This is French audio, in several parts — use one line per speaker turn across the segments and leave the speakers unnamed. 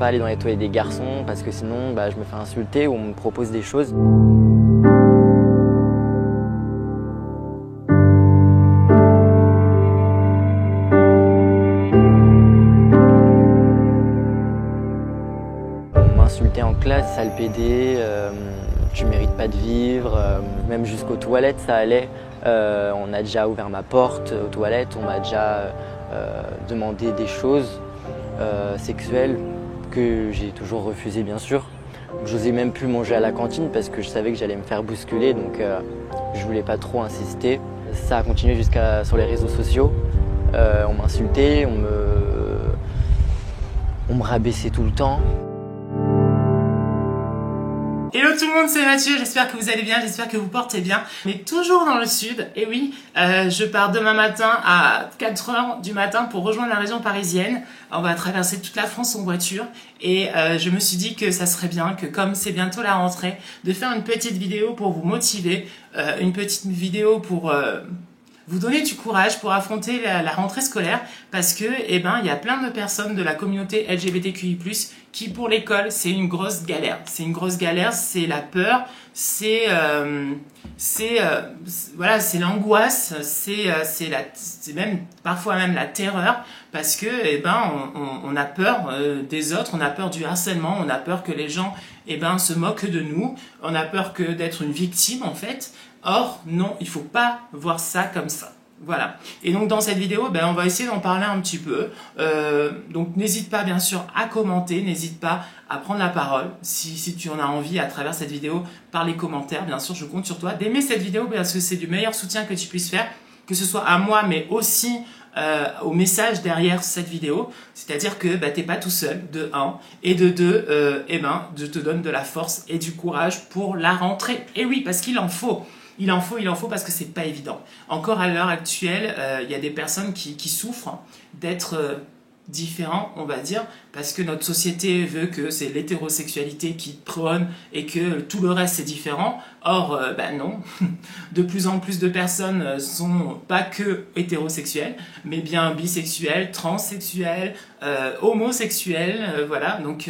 pas aller dans les toilettes des garçons parce que sinon je me fais insulter ou on me propose des choses. On m'insultait en classe, sale pédé, tu mérites pas de vivre, même jusqu'aux toilettes ça allait. On a déjà ouvert ma porte aux toilettes, on m'a déjà demandé des choses sexuelles que j'ai toujours refusées bien sûr. J'osais même plus manger à la cantine parce que je savais que j'allais me faire bousculer, donc je voulais pas trop insister. Ça a continué jusqu'à sur les réseaux sociaux. On m'insultait, on me rabaissait tout le temps.
Hello tout le monde, c'est Mathieu, j'espère que vous allez bien, j'espère que vous portez bien. Mais toujours dans le sud, et oui, je pars demain matin à 4 h du matin pour rejoindre la région parisienne. On va traverser toute la France en voiture et je me suis dit que ça serait bien que comme c'est bientôt la rentrée, de faire une petite vidéo pour vous motiver, une petite vidéo pour vous donner du courage pour affronter la rentrée scolaire parce que il y a plein de personnes de la communauté LGBTQI+, qui pour l'école c'est une grosse galère. C'est une grosse galère, c'est la peur, c'est voilà, c'est l'angoisse, c'est même parfois même la terreur parce que on a peur des autres, on a peur du harcèlement, on a peur que les gens se moquent de nous, on a peur que d'être une victime en fait. Or, non, il faut pas voir ça comme ça. Voilà. Et donc, dans cette vidéo, on va essayer d'en parler un petit peu. Donc, n'hésite pas, bien sûr, à commenter. N'hésite pas à prendre la parole. Si tu en as envie, à travers cette vidéo, par les commentaires, bien sûr, je compte sur toi d'aimer cette vidéo parce que c'est du meilleur soutien que tu puisses faire, que ce soit à moi, mais aussi au message derrière cette vidéo. C'est-à-dire que t'es pas tout seul, de 1. Et de 2, je te donne de la force et du courage pour la rentrée. Et oui, parce qu'il en faut. Il en faut parce que c'est pas évident. Encore à l'heure actuelle, il y a des personnes qui souffrent d'être différents, on va dire, parce que notre société veut que c'est l'hétérosexualité qui prône et que tout le reste c'est différent. Or, non. De plus en plus de personnes sont pas que hétérosexuelles, mais bien bisexuelles, transsexuelles, homosexuelles, voilà. Donc,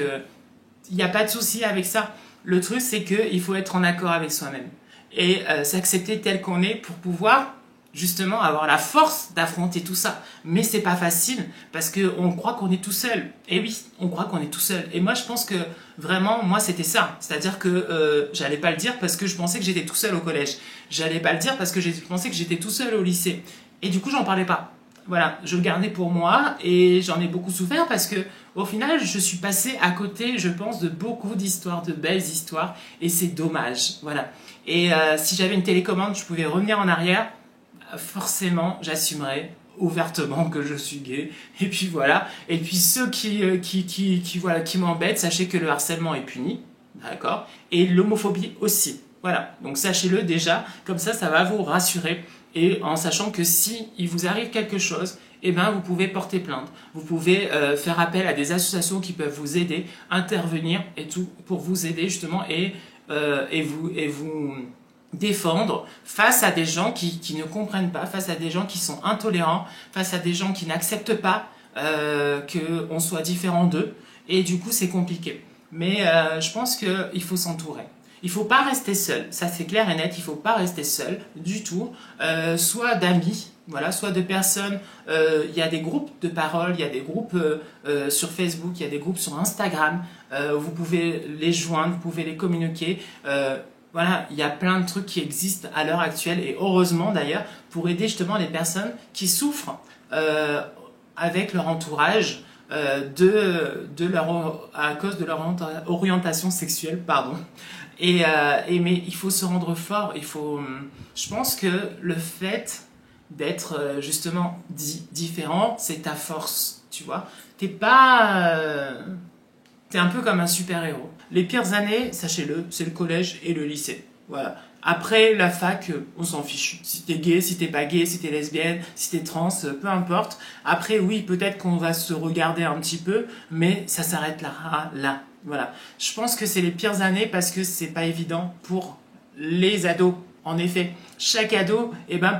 il n'y a pas de souci avec ça. Le truc, c'est qu'il faut être en accord avec soi-même et s'accepter tel qu'on est pour pouvoir justement avoir la force d'affronter tout ça. Mais c'est pas facile parce qu'on croit qu'on est tout seul. Et oui, on croit qu'on est tout seul. Et moi, je pense que vraiment, moi, c'était ça. C'est-à-dire que j'allais pas le dire parce que je pensais que j'étais tout seul au collège. J'allais pas le dire parce que je pensais que j'étais tout seul au lycée. Et du coup, j'en parlais pas. Voilà, je le gardais pour moi et j'en ai beaucoup souffert parce que au final, je suis passée à côté, je pense, de beaucoup d'histoires, de belles histoires et c'est dommage. Voilà. Et si j'avais une télécommande, je pouvais revenir en arrière, forcément, j'assumerais ouvertement que je suis gay. Et puis voilà. Et puis ceux qui m'embêtent, sachez que le harcèlement est puni, d'accord, et l'homophobie aussi. Voilà. Donc sachez-le déjà, comme ça va vous rassurer. Et en sachant que si il vous arrive quelque chose, vous pouvez porter plainte. Vous pouvez faire appel à des associations qui peuvent vous aider, intervenir et tout pour vous aider justement et vous défendre face à des gens qui ne comprennent pas, face à des gens qui sont intolérants, face à des gens qui n'acceptent pas qu'on soit différent d'eux. Et du coup, c'est compliqué. Mais je pense qu'il faut s'entourer. Il faut pas rester seul, ça c'est clair et net, il faut pas rester seul du tout, soit d'amis, voilà, soit de personnes, il y a des groupes de parole, il y a des groupes sur Facebook, il y a des groupes sur Instagram, vous pouvez les joindre, vous pouvez les communiquer, voilà, il y a plein de trucs qui existent à l'heure actuelle et heureusement d'ailleurs pour aider justement les personnes qui souffrent avec leur entourage à cause de leur orientation sexuelle, pardon. Mais il faut se rendre fort. Je pense que le fait d'être justement différent, c'est ta force, tu vois. T'es un peu comme un super-héros. Les pires années, sachez-le, c'est le collège et le lycée. Voilà. Après la fac, on s'en fiche. Si t'es gay, si t'es pas gay, si t'es lesbienne, si t'es trans, peu importe. Après, oui, peut-être qu'on va se regarder un petit peu, mais ça s'arrête là. Voilà. Je pense que c'est les pires années parce que c'est pas évident pour les ados. En effet, chaque ado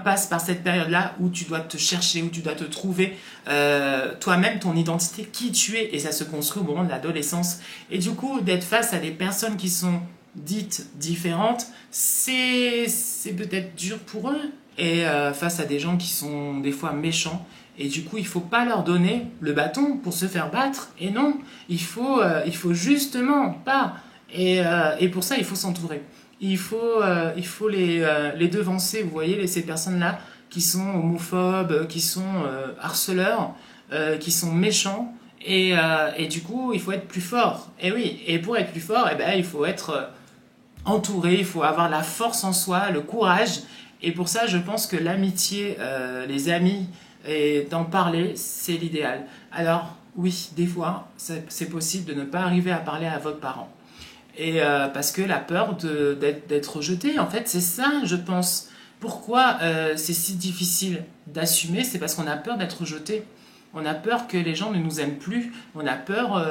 passe par cette période-là où tu dois te chercher, où tu dois te trouver toi-même, ton identité, qui tu es. Et ça se construit au moment de l'adolescence. Et du coup, d'être face à des personnes qui sont dites différentes, c'est peut-être dur pour eux. Et face à des gens qui sont des fois méchants. Et du coup, il faut pas leur donner le bâton pour se faire battre. Et non, il faut justement pas. Et pour ça, il faut s'entourer. Il faut les devancer, vous voyez, ces personnes-là qui sont homophobes, qui sont harceleurs, qui sont méchants, et du coup, il faut être plus fort. Et oui, et pour être plus fort, il faut être entouré, il faut avoir la force en soi, le courage, et pour ça, je pense que l'amitié, les amis, et d'en parler, c'est l'idéal. Alors, oui, des fois, c'est possible de ne pas arriver à parler à votre parent. Et parce que la peur d'être rejeté, en fait, c'est ça, je pense. Pourquoi c'est si difficile d'assumer? C'est parce qu'on a peur d'être rejeté. On a peur que les gens ne nous aiment plus. On a peur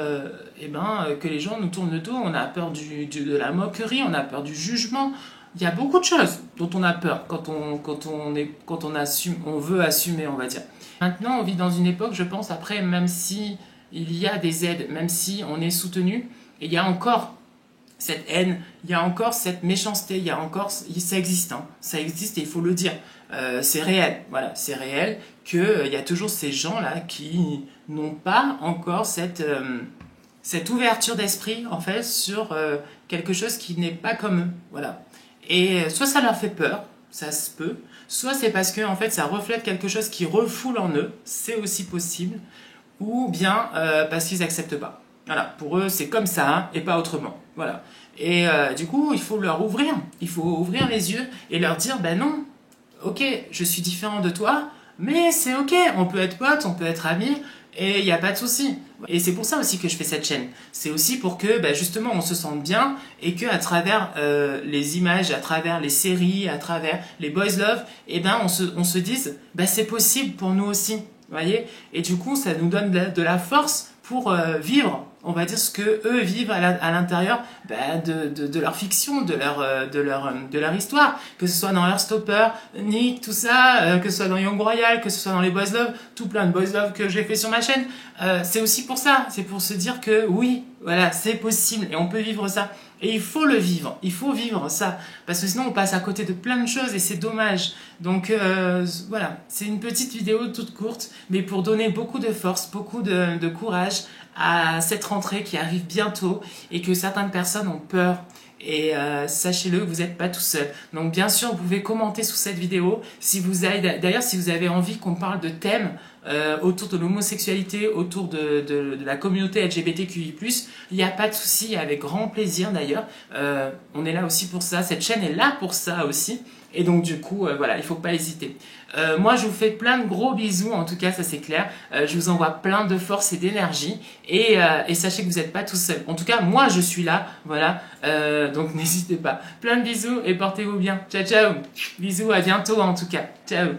que les gens nous tournent le dos. On a peur de la moquerie. On a peur du jugement. Il y a beaucoup de choses dont on a peur quand on assume, on veut assumer, on va dire. Maintenant, on vit dans une époque, je pense, après, même si il y a des aides, même si on est soutenu, et il y a encore cette haine, il y a encore cette méchanceté, il y a encore, ça existe, hein, ça existe et il faut le dire. C'est réel, voilà, c'est réel qu'il y a toujours ces gens-là qui n'ont pas encore cette ouverture d'esprit, en fait, sur quelque chose qui n'est pas comme eux, voilà. Et soit ça leur fait peur, ça se peut, soit c'est parce que en fait ça reflète quelque chose qui refoule en eux, c'est aussi possible, ou bien parce qu'ils n'acceptent pas. Voilà, pour eux c'est comme ça hein, et pas autrement. Voilà. Et du coup il faut leur ouvrir, il faut ouvrir les yeux et leur dire ben non, ok, je suis différent de toi, mais c'est ok, on peut être potes, on peut être amis. Et il n'y a pas de souci. Et c'est pour ça aussi que je fais cette chaîne. C'est aussi pour que justement on se sente bien et que à travers les images, à travers les séries, à travers les boys love, on se dise c'est possible pour nous aussi. Voyez. Et du coup ça nous donne de la force pour vivre, on va dire ce que eux vivent à l'intérieur de leur fiction, de leur histoire, que ce soit dans Heartstopper, Nick, tout ça, que ce soit dans Young Royal, que ce soit dans les Boys Love, tout plein de Boys Love que j'ai fait sur ma chaîne, c'est aussi pour ça, c'est pour se dire que oui, voilà, c'est possible et on peut vivre ça. Et il faut le vivre, il faut vivre ça, parce que sinon on passe à côté de plein de choses et c'est dommage. Donc voilà, c'est une petite vidéo toute courte, mais pour donner beaucoup de force, beaucoup de courage à cette rentrée qui arrive bientôt et que certaines personnes ont peur. Et sachez-le, vous n'êtes pas tout seul. Donc bien sûr, vous pouvez commenter sous cette vidéo. D'ailleurs, si vous avez envie qu'on parle de thèmes autour de l'homosexualité, autour de la communauté LGBTQI+, il n'y a pas de souci, avec grand plaisir d'ailleurs. On est là aussi pour ça, cette chaîne est là pour ça aussi. Et donc du coup, voilà, il ne faut pas hésiter. Moi, je vous fais plein de gros bisous, en tout cas, ça c'est clair. Je vous envoie plein de force et d'énergie. Et sachez que vous n'êtes pas tout seul. En tout cas, moi, je suis là, voilà. Donc n'hésitez pas. Plein de bisous et portez-vous bien. Ciao, ciao. Bisous, à bientôt en tout cas. Ciao.